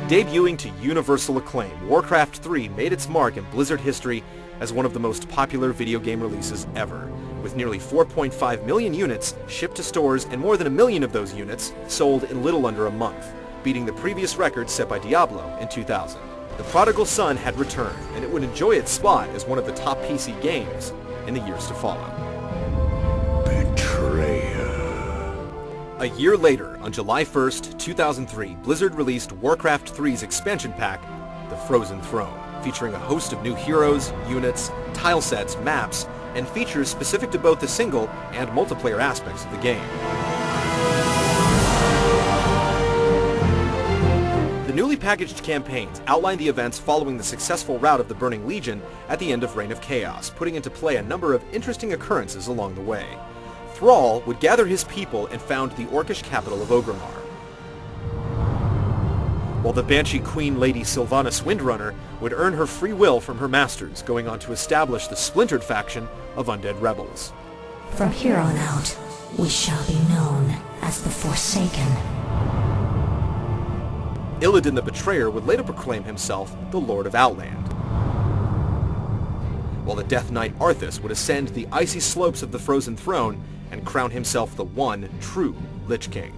Debuting to universal acclaim, Warcraft 3 made its mark in Blizzard history as one of the most popular video game releases ever, with nearly 4.5 million units shipped to stores and more than 1 million of those units sold in little under a month, beating the previous record set by Diablo in 2000. The prodigal son had returned, and it would enjoy its spot as one of the top PC games in the years to follow. A year later, on July 1st, 2003, Blizzard released Warcraft 3's expansion pack, The Frozen Throne, featuring a host of new heroes, units, tile sets, maps, and features specific to both the single and multiplayer aspects of the game. The newly packaged campaigns outline the events following the successful rout of the Burning Legion at the end of Reign of Chaos, putting into play a number of interesting occurrences along the way. Thrall would gather his people and found the Orcish capital of Orgrimmar, while the Banshee Queen Lady Sylvanas Windrunner would earn her free will from her masters, going on to establish the splintered faction of undead rebels. From here on out, we shall be known as the Forsaken. Illidan the Betrayer would later proclaim himself the Lord of Outland, while the Death Knight Arthas would ascend the icy slopes of the Frozen Throne and crown himself the one true Lich King.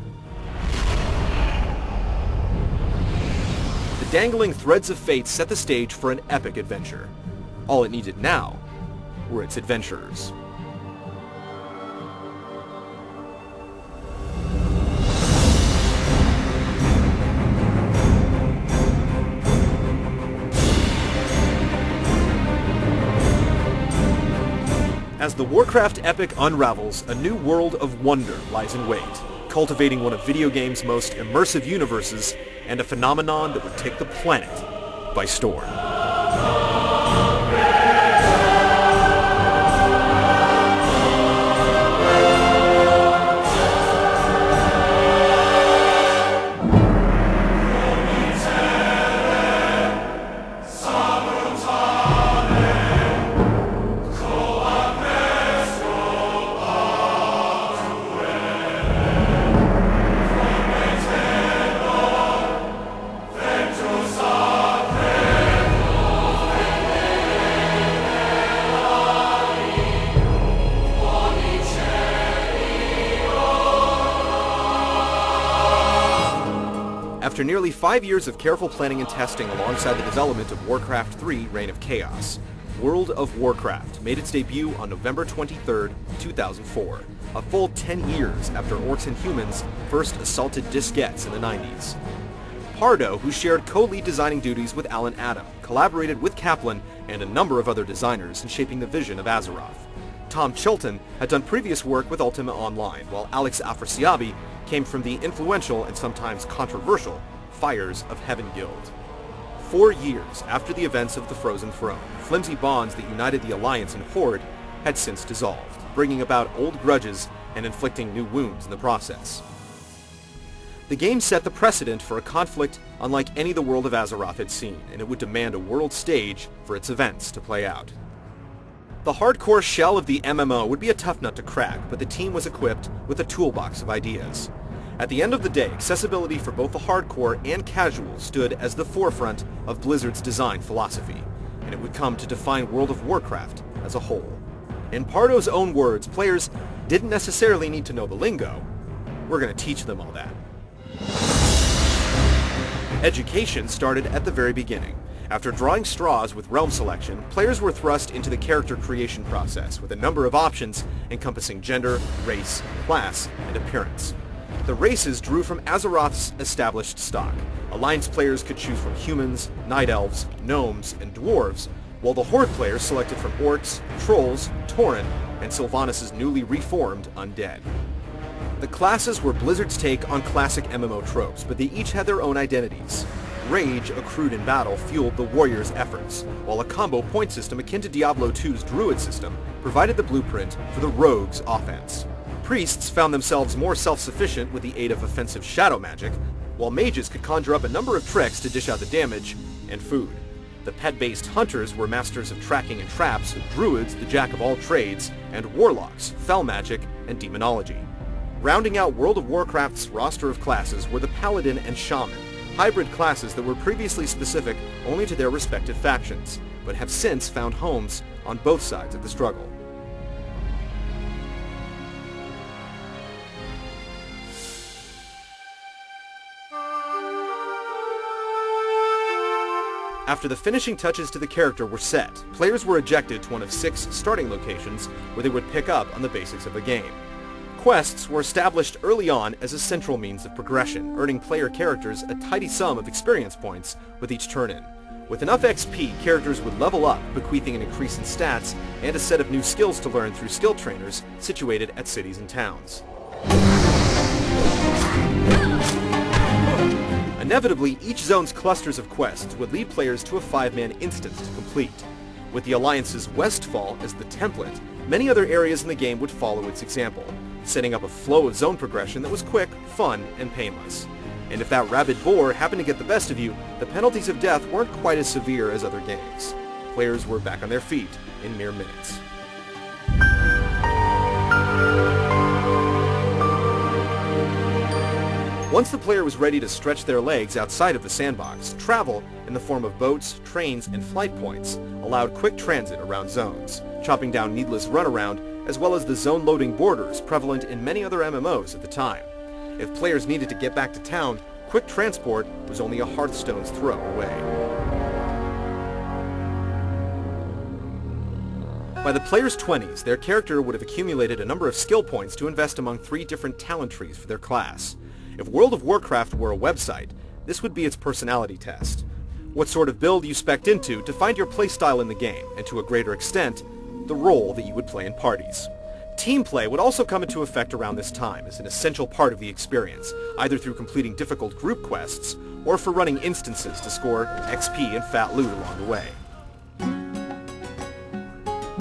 The dangling threads of fate set the stage for an epic adventure. All it needed now were its adventurers. As the Warcraft epic unravels, a new world of wonder lies in wait, cultivating one of video games' most immersive universes and a phenomenon that would take the planet by storm. After nearly 5 years of careful planning and testing alongside the development of Warcraft 3 Reign of Chaos, World of Warcraft made its debut on November 23, 2004, a full 10 years after Orcs and Humans first assaulted diskettes in the 90s. Pardo, who shared co-lead designing duties with Alan Adam, collaborated with Kaplan and a number of other designers in shaping the vision of Azeroth. Tom Chilton had done previous work with Ultima Online, while Alex Afrasiabi came from the influential and sometimes controversial Fires of Heaven Guild. 4 years after the events of the Frozen Throne, flimsy bonds that united the Alliance and Horde had since dissolved, bringing about old grudges and inflicting new wounds in the process. The game set the precedent for a conflict unlike any the world of Azeroth had seen, and it would demand a world stage for its events to play out. The hardcore shell of the MMO would be a tough nut to crack, but the team was equipped with a toolbox of ideas. At the end of the day, accessibility for both the hardcore and casual stood as the forefront of Blizzard's design philosophy, and it would come to define World of Warcraft as a whole. In Pardo's own words, players didn't necessarily need to know the lingo. We're going to teach them all that. Education started at the very beginning. After drawing straws with realm selection, players were thrust into the character creation process with a number of options encompassing gender, race, class, and appearance. The races drew from Azeroth's established stock. Alliance players could choose from humans, night elves, gnomes, and dwarves, while the Horde players selected from orcs, trolls, tauren, and Sylvanas' newly reformed undead. The classes were Blizzard's take on classic MMO tropes, but they each had their own identities. Rage accrued in battle fueled the warrior's efforts, while a combo point system akin to Diablo 2's Druid system provided the blueprint for the rogue's offense. Priests found themselves more self-sufficient with the aid of offensive shadow magic, while mages could conjure up a number of tricks to dish out the damage and food. The pet-based hunters were masters of tracking and traps, druids the jack of all trades, and warlocks, fell magic, and demonology. Rounding out World of Warcraft's roster of classes were the paladin and shaman, hybrid classes that were previously specific only to their respective factions, but have since found homes on both sides of the struggle. After the finishing touches to the character were set, players were ejected to one of 6 starting locations where they would pick up on the basics of the game. Quests were established early on as a central means of progression, earning player characters a tidy sum of experience points with each turn-in. With enough XP, characters would level up, bequeathing an increase in stats and a set of new skills to learn through skill trainers situated at cities and towns. Inevitably, each zone's clusters of quests would lead players to a 5-man instance to complete. With the Alliance's Westfall as the template, many other areas in the game would follow its example, setting up a flow of zone progression that was quick, fun, and painless. And if that rabid boar happened to get the best of you, the penalties of death weren't quite as severe as other games. Players were back on their feet in mere minutes. Once the player was ready to stretch their legs outside of the sandbox, travel, in the form of boats, trains, and flight points, allowed quick transit around zones, chopping down needless runaround, as well as the zone-loading borders prevalent in many other MMOs at the time. If players needed to get back to town, quick transport was only a Hearthstone's throw away. By the player's 20s, their character would have accumulated a number of skill points to invest among 3 different talent trees for their class. If World of Warcraft were a website, this would be its personality test. What sort of build you spec'd into defined your playstyle in the game, and to a greater extent, the role that you would play in parties. Team play would also come into effect around this time as an essential part of the experience, either through completing difficult group quests, or for running instances to score XP and fat loot along the way.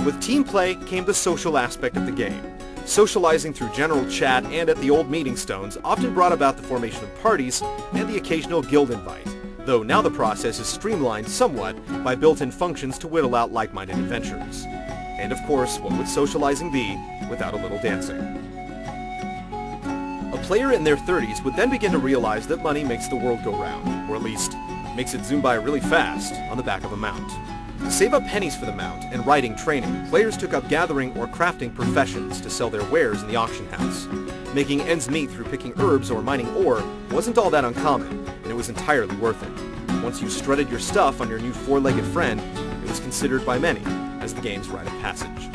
With team play came the social aspect of the game. Socializing through general chat and at the old meeting stones often brought about the formation of parties and the occasional guild invite, though now the process is streamlined somewhat by built-in functions to whittle out like-minded adventurers. And of course, what would socializing be without a little dancing? A player in their 30s would then begin to realize that money makes the world go round, or at least makes it zoom by really fast on the back of a mount. To save up pennies for the mount and riding training, players took up gathering or crafting professions to sell their wares in the auction house. Making ends meet through picking herbs or mining ore wasn't all that uncommon, and it was entirely worth it. Once you strutted your stuff on your new 4-legged friend, it was considered by many as the game's rite of passage.